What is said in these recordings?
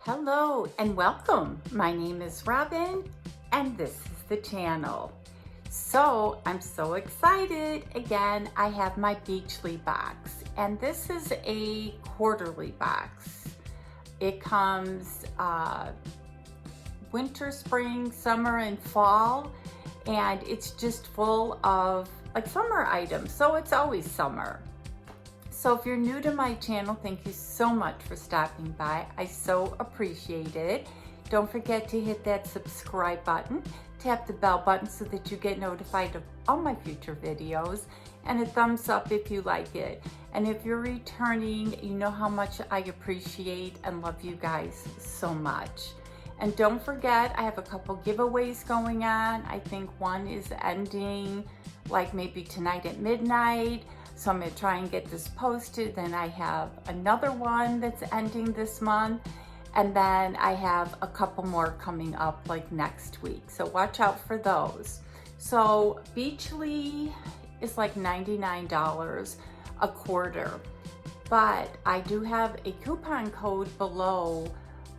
Hello and welcome. My name is Robin and this is the channel. So I'm so excited. Again, I have my Beachly box and this is a quarterly box. It comes winter, spring, summer, and fall, and it's just full of like summer items. So it's always summer. So if you're new to my channel, thank you so much for stopping by. I so appreciate it. Don't forget to hit that subscribe button, tap the bell button so that you get notified of all my future videos, and a thumbs up if you like it. And if you're returning, you know how much I appreciate and love you guys so much. And don't forget, I have a couple giveaways going on. I think one is ending like maybe tonight at midnight. So I'm gonna try and get this posted. Then I have another one that's ending this month. And then I have a couple more coming up like next week. So watch out for those. So Beachly is like $99 a quarter. But I do have a coupon code below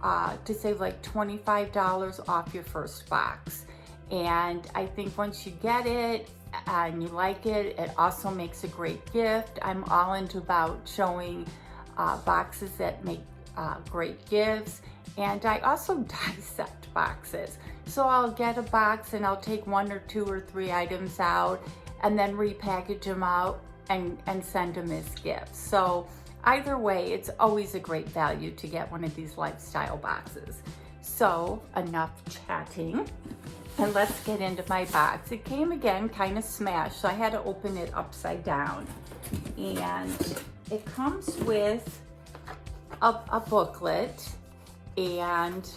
to save like $25 off your first box. And I think once you get it, and you like it, it also makes a great gift. I'm all into about showing boxes that make great gifts, and I also dissect boxes. So I'll get a box and I'll take 1 or 2 or 3 items out and then repackage them out and send them as gifts. So either way, it's always a great value to get one of these lifestyle boxes. So enough chatting. And let's get into my box. It came again kind of smashed, so I had to open it upside down. And it comes with a booklet and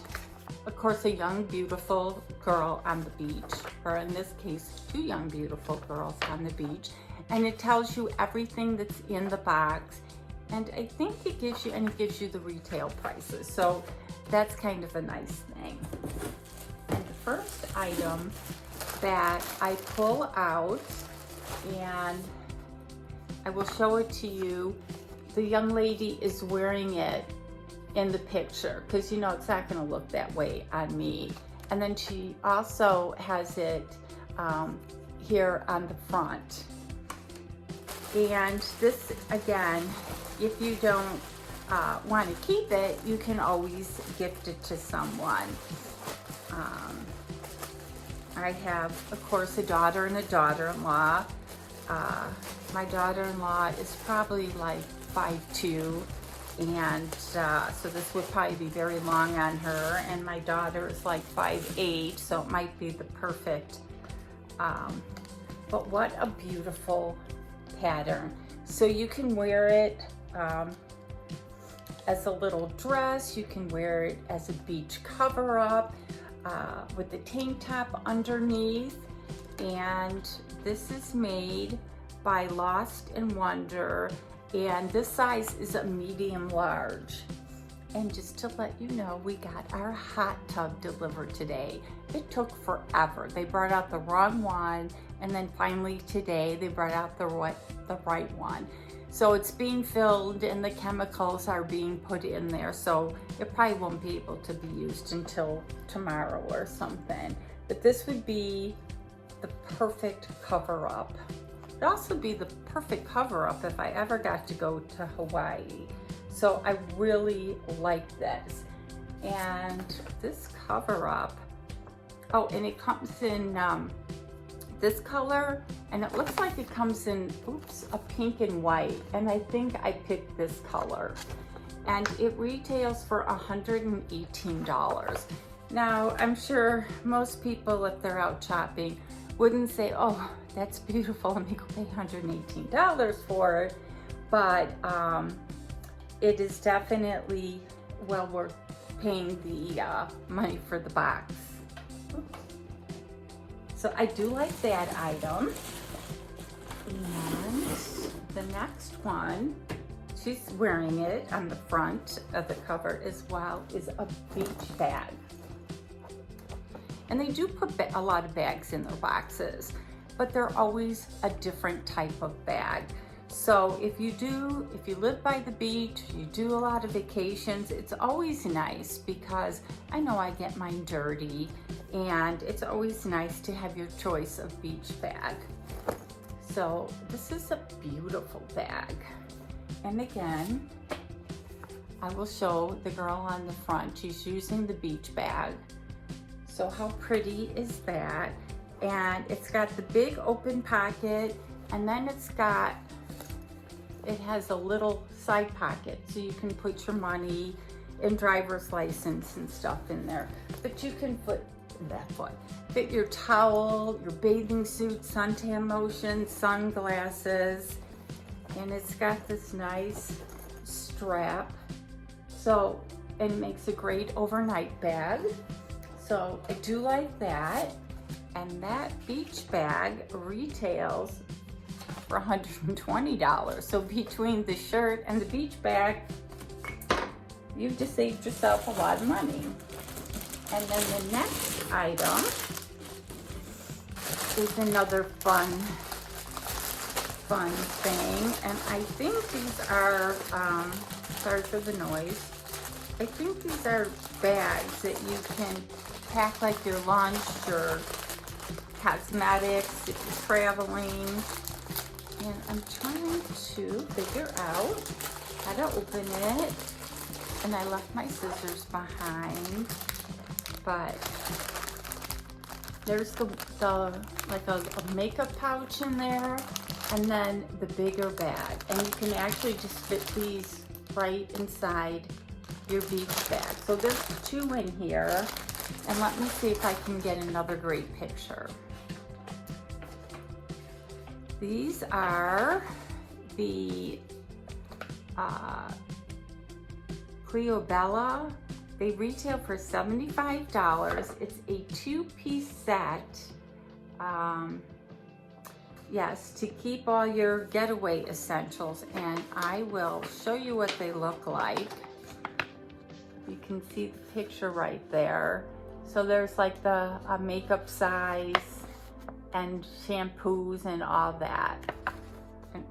of course a young beautiful girl on the beach, or in this case 2 young beautiful girls on the beach. And it tells you everything that's in the box, and I think it gives you the retail prices, so that's kind of a nice thing. And the first item that I pull out, and I will show it to you, the young lady is wearing it in the picture, because you know it's not going to look that way on me. And then she also has it here on the front. And this, again, if you don't want to keep it, you can always gift it to someone. I have, of course, a daughter and a daughter-in-law. My daughter-in-law is probably like 5'2", and so this would probably be very long on her. And my daughter is like 5'8", so it might be the perfect. But what a beautiful pattern. So you can wear it as a little dress. You can wear it as a beach cover-up. With the tank top underneath, and this is made by Lost in Wonder, and this size is a medium large. And just to let you know, we got our hot tub delivered today. It took forever. They brought out the wrong one, and then finally today they brought out the right one. So it's being filled and the chemicals are being put in there, so it probably won't be able to be used until tomorrow or something. But this would be the perfect cover-up. It'd also be the perfect cover-up if I ever got to go to Hawaii. So I really like this. And this cover-up, oh, and it comes in this color, and it looks like it comes in, a pink and white, and I think I picked this color. And it retails for $118. Now, I'm sure most people, if they're out shopping, wouldn't say, oh, that's beautiful, let me go pay $118 for it. But it is definitely well worth paying the money for the box. Oops. So I do like that item. And the next one, she's wearing it on the front of the cover as well, is a beach bag. And they do put a lot of bags in their boxes, but they're always a different type of bag. So if you live by the beach, you do a lot of vacations, it's always nice because I know I get mine dirty, and it's always nice to have your choice of beach bag. So this is a beautiful bag. And again, I will show the girl on the front. She's using the beach bag. So how pretty is that? And it's got the big open pocket, and then it has a little side pocket, so you can put your money and driver's license and stuff in there. But you can fit your towel, your bathing suit, suntan lotion, sunglasses, and it's got this nice strap. So it makes a great overnight bag. So I do like that. And that beach bag retails for $120. So between the shirt and the beach bag, you've just saved yourself a lot of money. And then the next item is another fun thing. And I think these are, sorry for the noise, I think these are bags that you can pack like your lunch or cosmetics if you're traveling. And I'm trying to figure out how to open it. And I left my scissors behind, but there's like a makeup pouch in there, and then the bigger bag. And you can actually just fit these right inside your beach bag. So there's two in here, and let me see if I can get another great picture. These are the Cleobella. They retail for $75. It's a 2-piece set. Yes, to keep all your getaway essentials, and I will show you what they look like. You can see the picture right there. So there's like the makeup size and shampoos and all that. And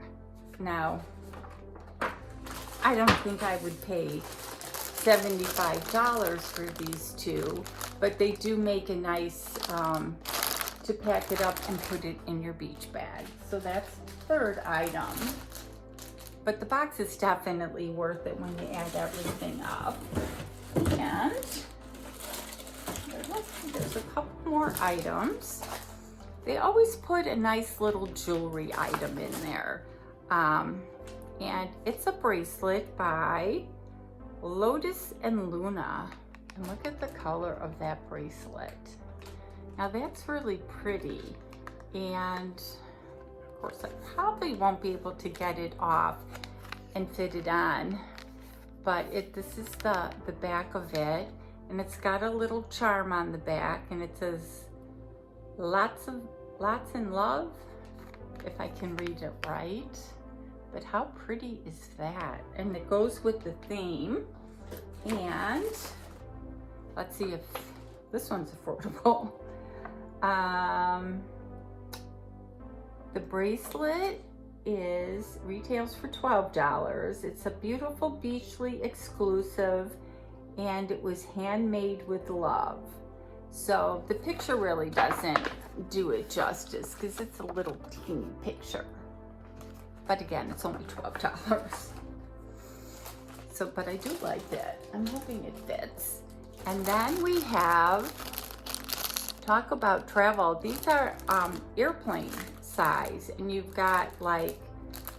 now, I don't think I would pay $75 for these two, but they do make a nice to pack it up and put it in your beach bag. So that's the third item. But the box is definitely worth it when you add everything up. And there's a couple more items. They always put a nice little jewelry item in there. And it's a bracelet by Lotus and Luna. And look at the color of that bracelet. Now that's really pretty. And of course, I probably won't be able to get it off and fit it on. But this is the back of it. And it's got a little charm on the back. And it says, lots in love, if I can read it right. But how pretty is that? And it goes with the theme. And let's see if this one's affordable. The bracelet retails for $12. It's a beautiful Beachly exclusive, and it was handmade with love. So the picture really doesn't do it justice because it's a little teeny picture. But again, it's only $12. So, but I do like that. I'm hoping it fits. And then we have, talk about travel. These are airplane size, and you've got like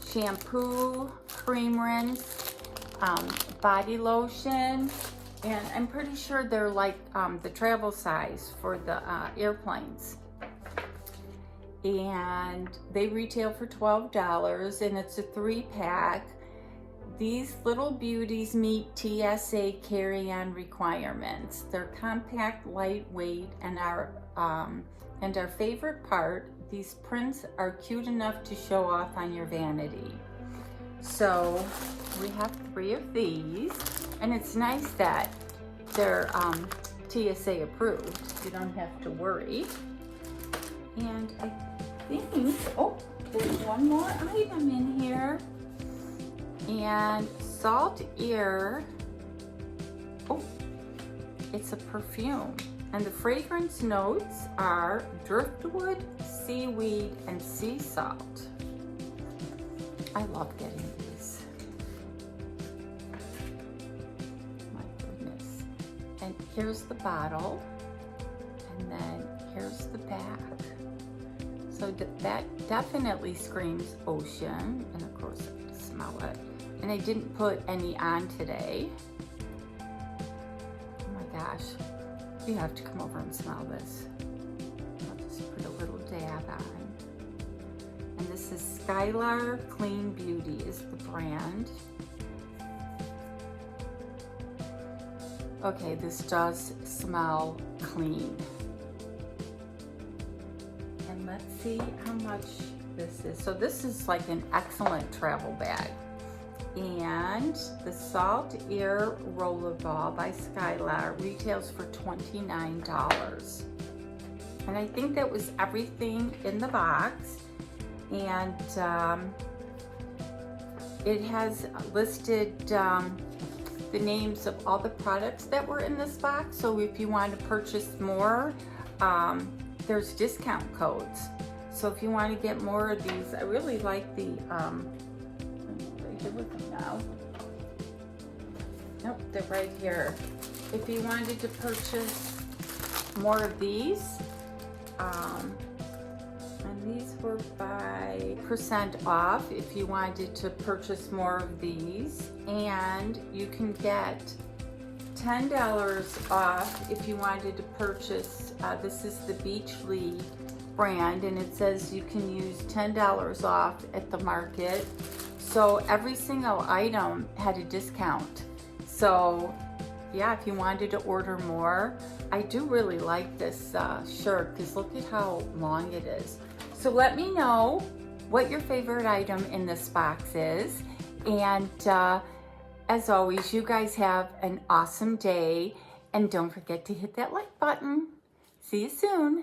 shampoo, cream rinse, body lotion, and I'm pretty sure they're like the travel size for the airplanes. And they retail for $12, and it's a 3-pack. These little beauties meet TSA carry-on requirements. They're compact, lightweight, and our favorite part, these prints are cute enough to show off on your vanity. So we have 3 of these, and it's nice that they're TSA approved. You don't have to worry. And I think, oh, there's one more item in here. And Salt Ear, oh, it's a perfume. And the fragrance notes are driftwood, seaweed, and sea salt. I love getting these. My goodness. And here's the bottle. And then here's the back. So that definitely screams ocean. And of course I can smell it. And I didn't put any on today. Oh my gosh. You have to come over and smell this. I'll just put a little dab on. And this is Skylar Clean Beauty is the brand. Okay, this does smell clean. And let's see how much this is. So this is like an excellent travel bag. And the Salt Ear Rollerball by Skylar retails for $29. And I think that was everything in the box. And it has listed the names of all the products that were in this box. So if you want to purchase more, there's discount codes. So if you want to get more of these, I really like the with them now. Nope, they're right here. If you wanted to purchase more of these, and these were by % off if you wanted to purchase more of these, and you can get $10 off if you wanted to purchase, this is the Beachly brand, and it says you can use $10 off at the market. So every single item had a discount. So yeah, if you wanted to order more, I do really like this shirt because look at how long it is. So let me know what your favorite item in this box is. And as always, you guys have an awesome day. And don't forget to hit that like button. See you soon.